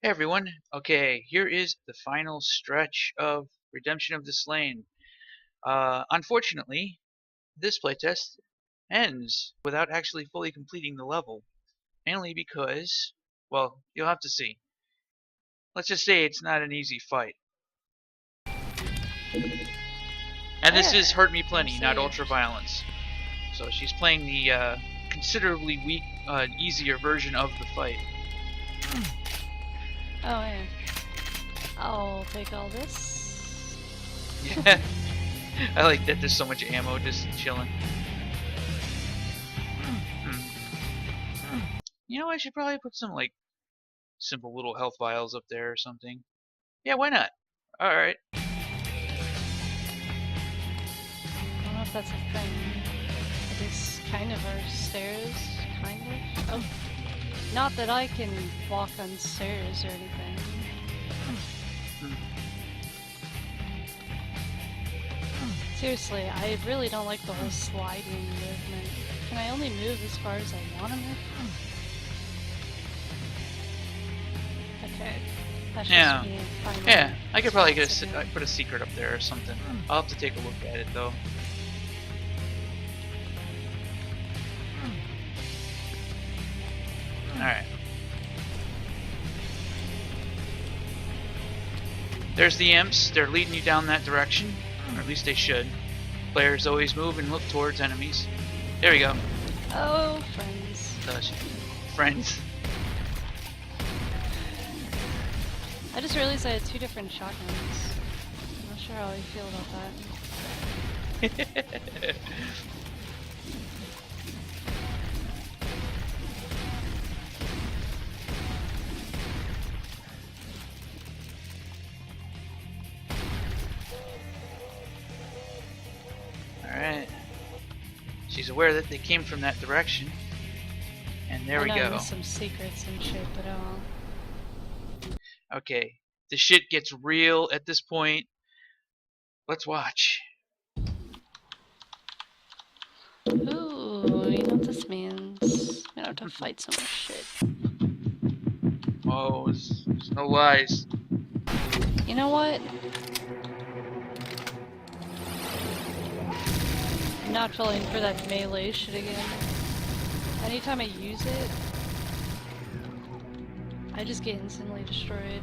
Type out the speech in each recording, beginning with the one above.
Hey everyone, okay, here is the final stretch of Redemption of the Slain. Unfortunately, this playtest ends without actually fully completing the level. Mainly because, well, you'll have to see. Let's just say it's not an easy fight. And this is Hurt Me Plenty, not Ultra Violence. So she's playing the considerably weak, easier version of the fight. Oh yeah. I'll take all this. Yeah. I like that there's so much ammo just chilling. You know, I should probably put some, like, simple little health vials up there or something. Yeah, why not? Alright. I don't know if that's a thing. This kind of are stairs, kind of. Oh, not that I can walk on stairs or anything. Seriously, I really don't like the whole sliding movement. Can I only move as far as I want to move? Okay. That's Yeah. just me finally. Yeah, I could probably put a secret up there or something. I'll have to take a look at it though. Alright. There's the imps. They're leading you down that direction. Or at least they should. Players always move and look towards enemies. There we go. Oh, friends. Friends. I just realized I had two different shotguns. I'm not sure how I feel about that. Alright. She's aware that they came from that direction. And there we go. Some secrets and shit, but Okay. The shit gets real at this point. Let's watch. ooh, you know what this means? I'm gonna have to fight so much shit. Oh, there's no lies. You know what? I'm not falling for that melee shit again. Anytime I use it, I just get instantly destroyed.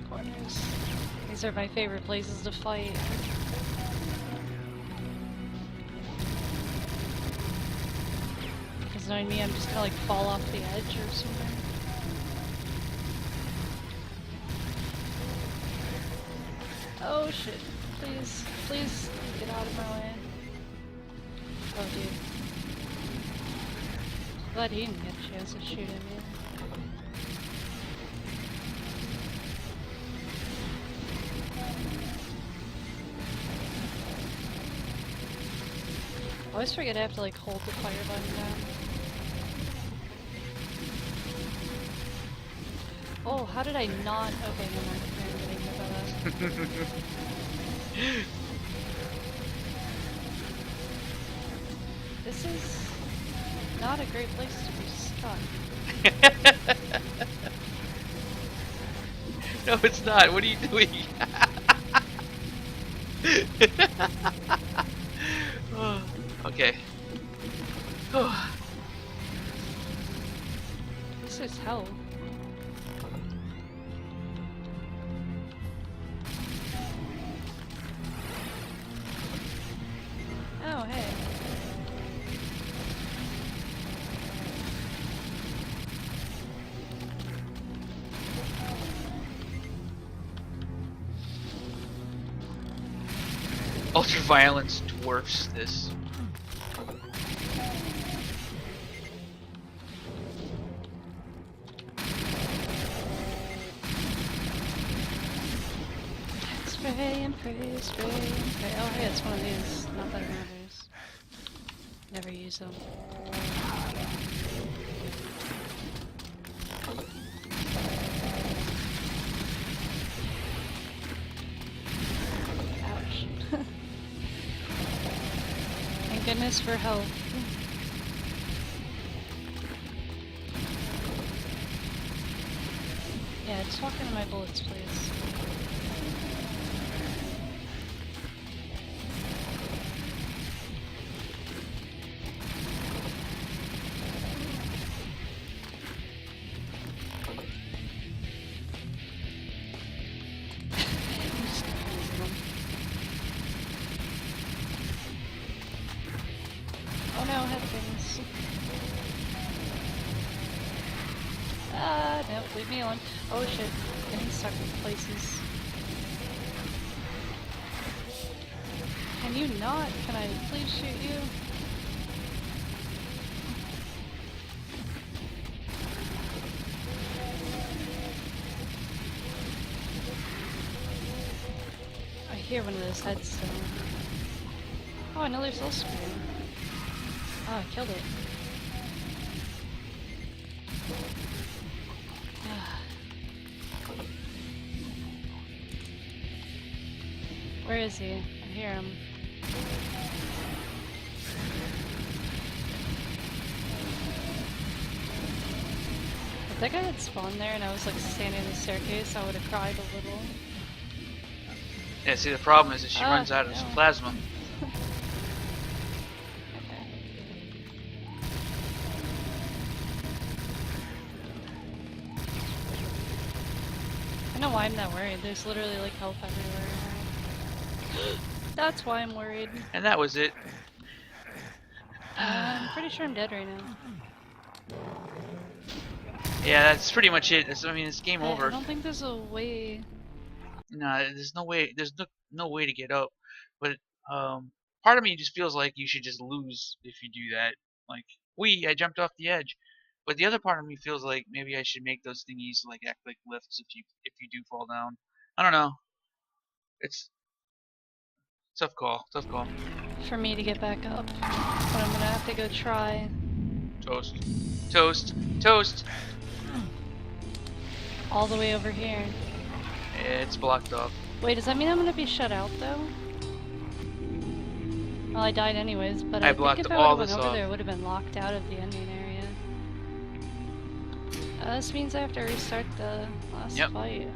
Corners. These are my favorite places to fight. Because knowing me, I'm just gonna like fall off the edge or something. Oh shit. Please, please get out of my way. Oh dude. Glad he didn't get a chance to shoot at me. I always forget I have to like hold the fire button down. Oh, how did I not? Okay, never mind. I didn't think about that. This is not a great place to be stuck. No, it's not. What are you doing? Oh, okay. Oh. This is hell. Oh, hey. Ultraviolence dwarfs this. Spray and pray, spray and pray. Oh, hey, it's one of these. Not that it matters. Never use them. Ouch. Thank goodness for help. Yeah, just walk into my bullets, please. Oh no, headphones. No, leave me alone. Oh shit, getting stuck in places. Can you not? Can I please shoot you? I hear one of those heads still. Oh, another soul scream. Oh, I killed it. Where is he? I hear him. If that guy had spawned there and I was like standing in the staircase, I would have cried a little. Yeah, see, the problem is that she runs out of plasma. I don't know why I'm that worried. There's literally like health everywhere. That's why I'm worried. And that was it. I'm pretty sure I'm dead right now. Yeah, that's pretty much it. I mean, it's game over. I don't think there's a way. No, there's no way. There's no way to get up. But part of me just feels like you should just lose if you do that. Like, I jumped off the edge. But the other part of me feels like maybe I should make those thingies like act like lifts if you do fall down. I don't know. It's tough call. Tough call. For me to get back up, but I'm gonna have to go try. Toast. Toast. Toast. All the way over here. It's blocked off. Wait, does that mean I'm gonna be shut out though? Well, I died anyways, but I blocked think if I all would've this went over off. there, it would have been locked out of the ending area. This means I have to restart the last fight.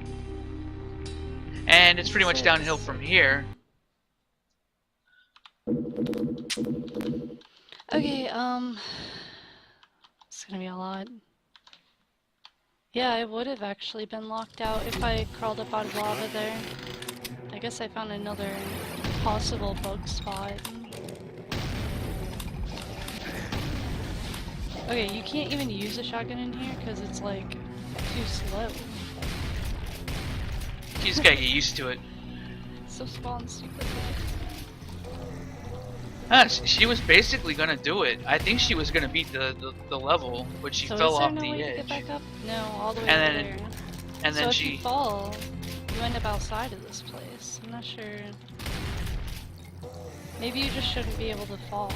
And it's pretty much downhill from here. Okay, it's gonna be a lot. Yeah, it would have actually been locked out if I crawled up out of lava there. I guess I found another possible bug spot. Okay, you can't even use a shotgun in here because it's like too slow. You just gotta get used to it. So small and stupid. She was basically gonna do it. I think she was gonna beat the level, but she fell off the edge. To get back up? No, all the way And over then- there. And then so if she you fall, you end up outside of this place. I'm not sure. Maybe you just shouldn't be able to fall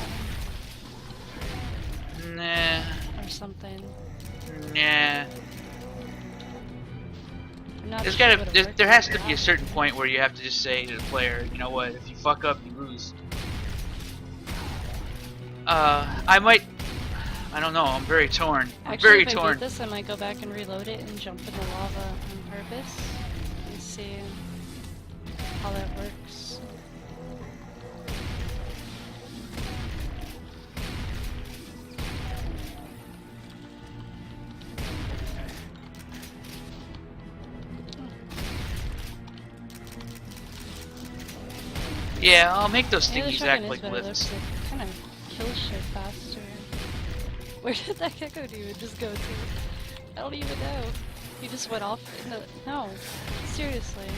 Nah. or something. Nah. I'm not There's sure gotta what it there, works there has or to be a not. certain point where you have to just say to the player, you know what, if you fuck up, you lose. I don't know, I'm very torn. I'm Actually, very if I torn. beat this, I might go back and reload it and jump in the lava on purpose and see how that works. Yeah, I'll make those Yeah, the thingies shotgun act is like better. lifts. It kind of kills shit faster. Where did that gecko dude just go to? I don't even know. He just went off in the... No. Seriously.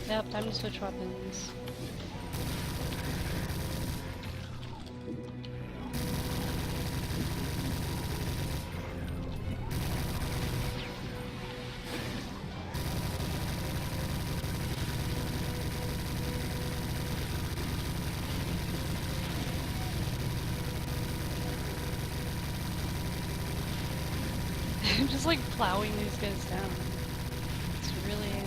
Yep, time to switch weapons. I'm just like plowing these guys down. It's really...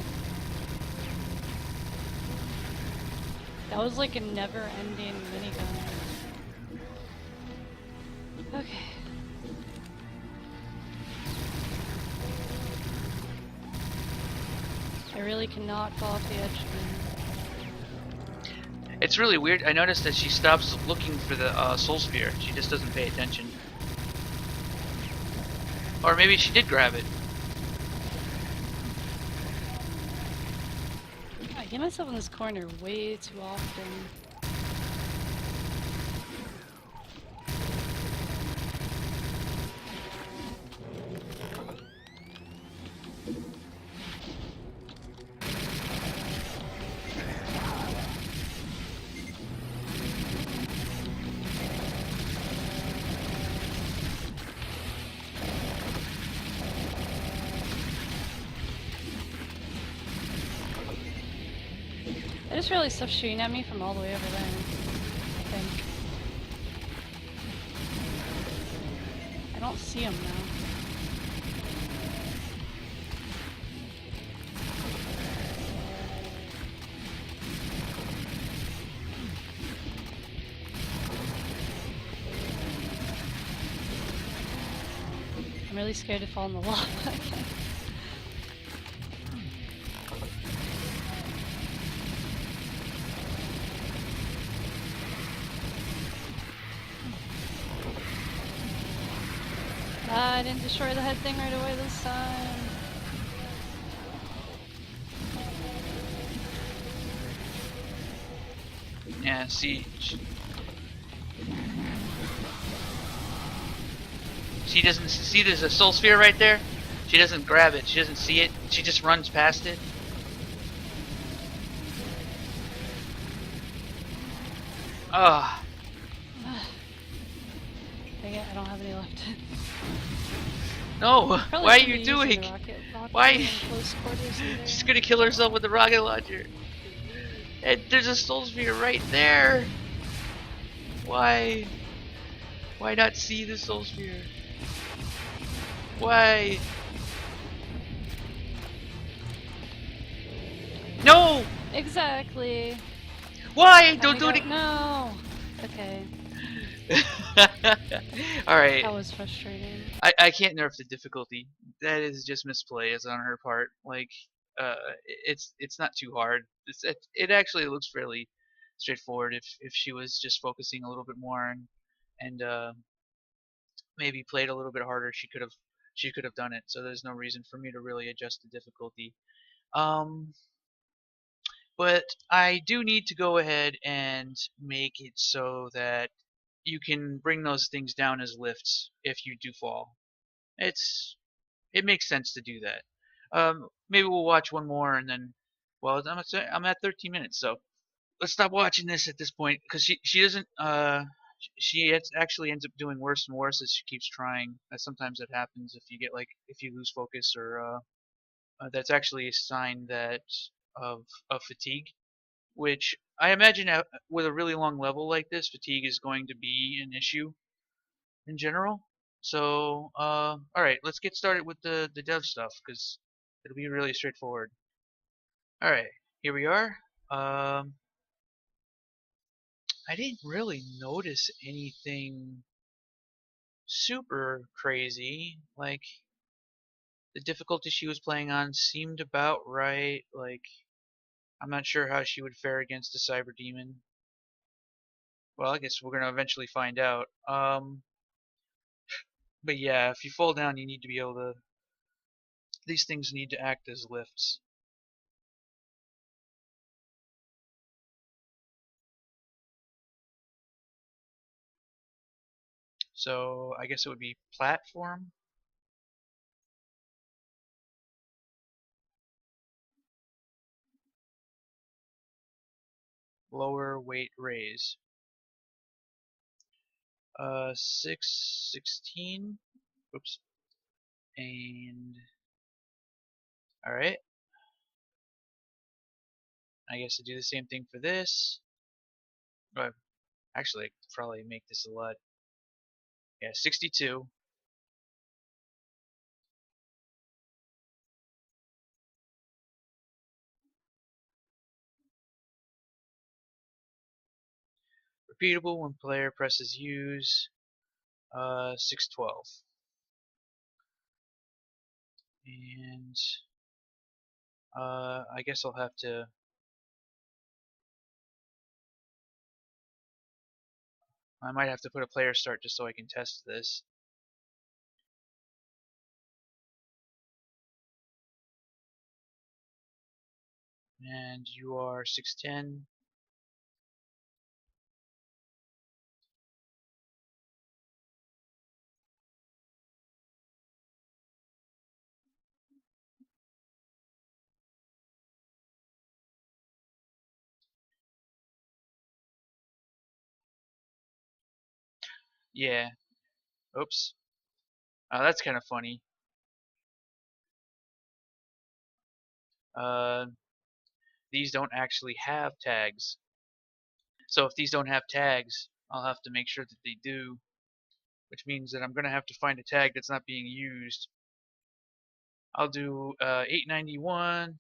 That was like a never-ending minigun. Okay. I really cannot fall off the edge again. It's really weird. I noticed that she stops looking for the soul sphere. She just doesn't pay attention. Or maybe she did grab it. I get myself in this corner way too often. I just realized stuff shooting at me from all the way over there, I think. I don't see them now. I'm really scared to fall in the lava again. I didn't destroy the head thing right away this time. Yeah, see, she doesn't see there's a soul sphere right there. She doesn't grab it. She doesn't see it. She just runs past it. Ah. Dang it, I don't have any left. No, Probably why are shouldn't you be using doing? the rocket launcher Why? in close quarters either. She's gonna kill herself with the rocket launcher. And there's a soul sphere right there. Why? Why not see the soul sphere? Why? No! Exactly. Why? Don't do it again. No. Okay. Alright. That was frustrating. I can't nerf the difficulty. That is just misplay is on her part. Like, uh, it's not too hard. It actually looks fairly straightforward if she was just focusing a little bit more and maybe played a little bit harder. She could have done it. So there's no reason for me to really adjust the difficulty. Um, but I do need to go ahead and make it so that you can bring those things down as lifts if you do fall. It makes sense to do that. Maybe we'll watch one more and then, well, I'm at 13 minutes, so let's stop watching this at this point because she doesn't actually ends up doing worse and worse as she keeps trying. Sometimes that happens if you lose focus or that's actually a sign that of fatigue, which I imagine with a really long level like this, fatigue is going to be an issue in general. So, all right, let's get started with the dev stuff because it'll be really straightforward. All right, here we are. I didn't really notice anything super crazy. Like the difficulty she was playing on seemed about right. Like I'm not sure how she would fare against a cyber demon. Well, I guess we're gonna eventually find out. But yeah, if you fall down, you need to be able to. These things need to act as lifts. So I guess it would be platform, lower weight raise. 616. Oops. And all right. I guess I do the same thing for this. But actually, I could probably make this a lot. Yeah, 62. Repeatable when player presses use. 612. And I guess I'll have to. I might have to put a player start just so I can test this. And you are 610. Yeah. Oops. That's kind of funny. Uh, these don't actually have tags. So if these don't have tags, I'll have to make sure that they do, which means that I'm going to have to find a tag that's not being used. I'll do 891.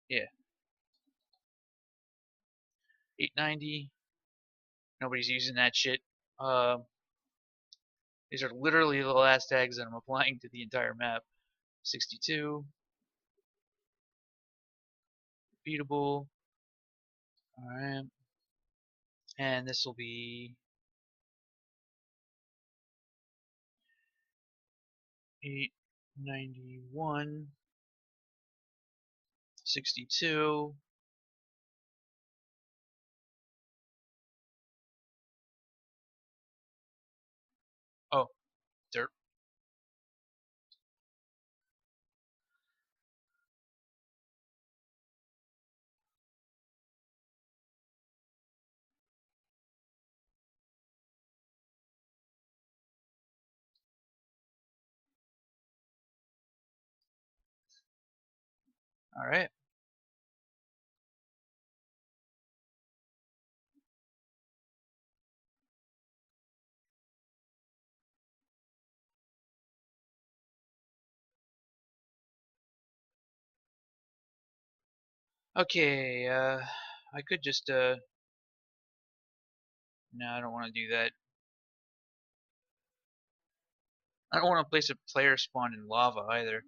Yeah, 890. Nobody's using that shit. Uh, these are literally the last tags that I'm applying to the entire map. 62. Repeatable. Alright. And this will be 891. 62. Oh, dirt. Alright. Okay, I could just, no, I don't want to do that. I don't want to place a player spawn in lava either.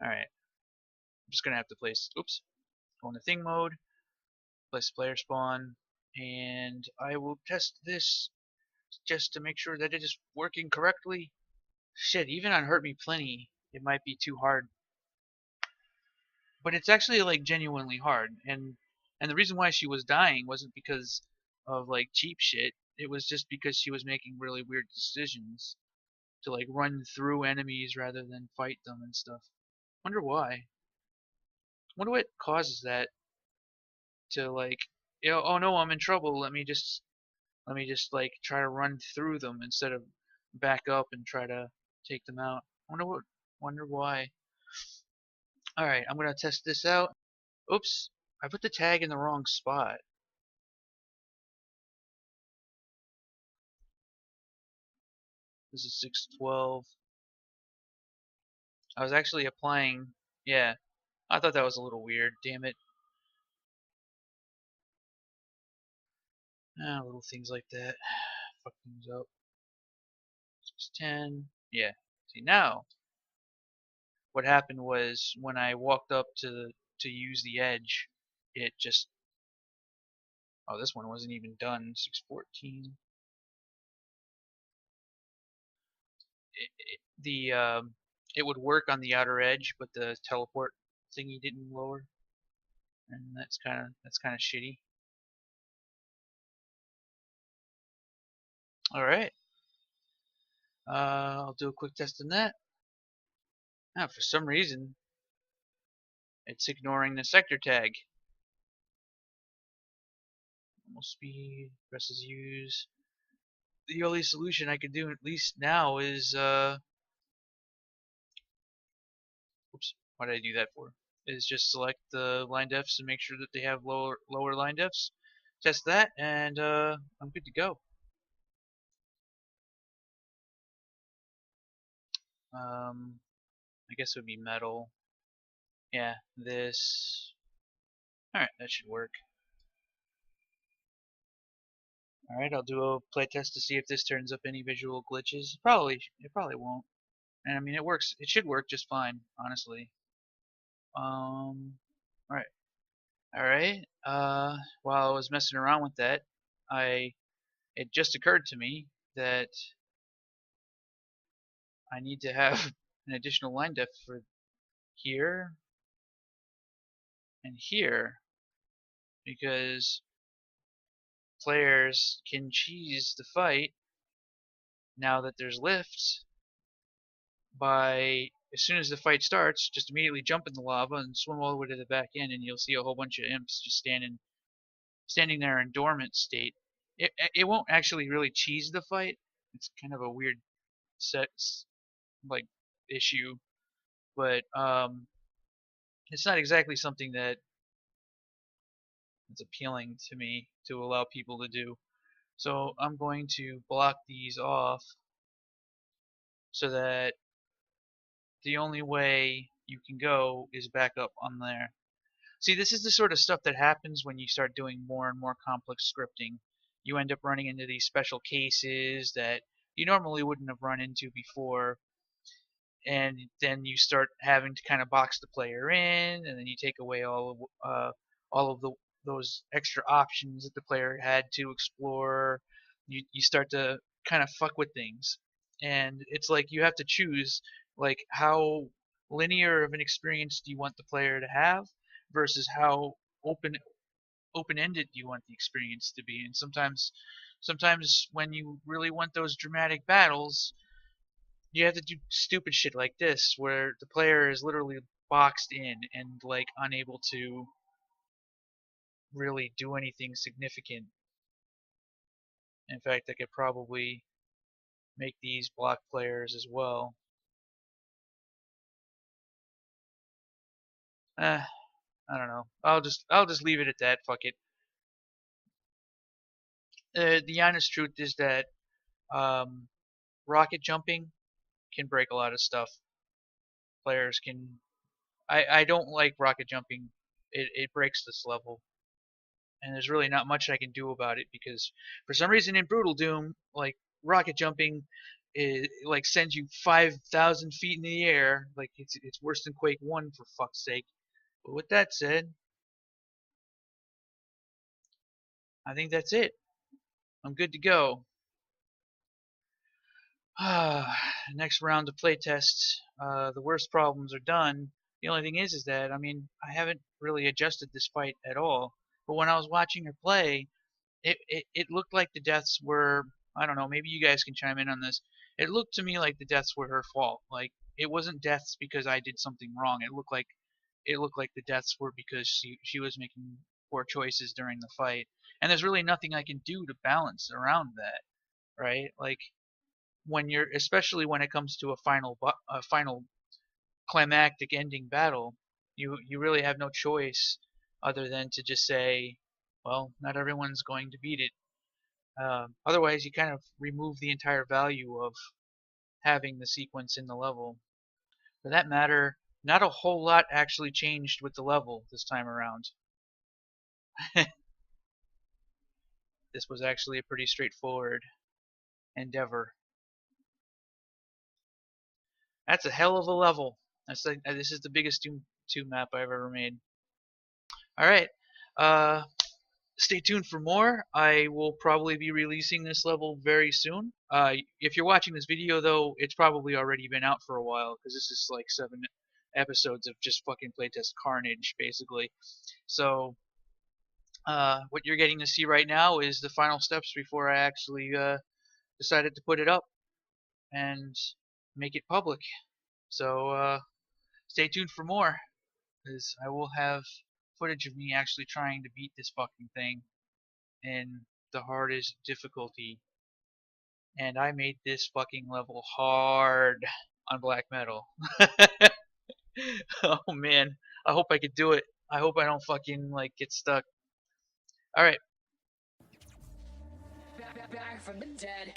Alright, I'm just gonna have to place, oops, go into thing mode, place player spawn, and I will test this just to make sure that it is working correctly. Shit, even on Hurt Me Plenty, it might be too hard. But it's actually like genuinely hard, and the reason why she was dying wasn't because of like cheap shit. It was just because she was making really weird decisions to like run through enemies rather than fight them and stuff. Wonder why. Wonder what causes that to like, oh no, I'm in trouble. Let me just like try to run through them instead of back up and try to take them out. Wonder why. All right, I'm gonna test this out. Oops, I put the tag in the wrong spot. This is 612. I was actually applying. Yeah, I thought that was a little weird. Damn it. Little things like that. Fuck things up. 610. Yeah. See now, what happened was when I walked up to use the edge, it just. Oh, this one wasn't even done. 614. It would work on the outer edge, but the teleport thingy didn't lower, and that's kind of shitty. All right, I'll do a quick test on that. Now, for some reason, it's ignoring the sector tag. Normal speed, presses use. The only solution I could do at least now is oops, why did I do that for? Is just select the line defs and make sure that they have lower line defs. Test that, and I'm good to go. I guess it would be metal. Yeah, this. Alright, that should work. Alright, I'll do a playtest to see if this turns up any visual glitches. It probably won't. And I mean, it works. It should work just fine, honestly. Alright. Alright. While I was messing around with that, it just occurred to me that I need to have an additional line depth for here and here, because players can cheese the fight now that there's lifts by, as soon as the fight starts, just immediately jump in the lava and swim all the way to the back end, and you'll see a whole bunch of imps just standing there in dormant state. It won't actually really cheese the fight. It's kind of a weird set like issue, but it's not exactly something that is appealing to me to allow people to do. So I'm going to block these off so that the only way you can go is back up on there. See, this is the sort of stuff that happens when you start doing more and more complex scripting. You end up running into these special cases that you normally wouldn't have run into before, and then you start having to kind of box the player in, and then you take away all of those extra options that the player had to explore. You start to kind of fuck with things, and it's like you have to choose like how linear of an experience do you want the player to have versus how open-ended do you want the experience to be. And sometimes when you really want those dramatic battles, you have to do stupid shit like this where the player is literally boxed in and like unable to really do anything significant. In fact, I could probably make these block players as well. I don't know. I'll just leave it at that. Fuck it. The honest truth is that um, rocket jumping can break a lot of stuff. Players can. I don't like rocket jumping. It breaks this level, and there's really not much I can do about it because for some reason in Brutal Doom, like rocket jumping, it like sends you 5,000 feet in the air. Like it's worse than Quake 1 for fuck's sake. But with that said, I think that's it. I'm good to go. Next round of playtests. The worst problems are done. The only thing is that I mean I haven't really adjusted this fight at all. But when I was watching her play, it looked like the deaths were, I don't know, maybe you guys can chime in on this. It looked to me like the deaths were her fault. Like it wasn't deaths because I did something wrong. It looked like the deaths were because she was making poor choices during the fight. And there's really nothing I can do to balance around that, right? Like when you're, especially when it comes to a final climactic ending battle, you really have no choice other than to just say, well, not everyone's going to beat it. Otherwise, you kind of remove the entire value of having the sequence in the level. For that matter, not a whole lot actually changed with the level this time around. This was actually a pretty straightforward endeavor. That's a hell of a level. This is the biggest Doom 2 map I've ever made. Alright, stay tuned for more. I will probably be releasing this level very soon. If you're watching this video, though, it's probably already been out for a while, because this is like 7 episodes of just fucking playtest carnage, basically. So, what you're getting to see right now is the final steps before I actually decided to put it up and make it public. So, stay tuned for more, because I will have footage of me actually trying to beat this fucking thing in the hardest difficulty. And I made this fucking level hard on black metal. Oh man, I hope I could do it. I hope I don't fucking like get stuck. Alright. Back from the dead.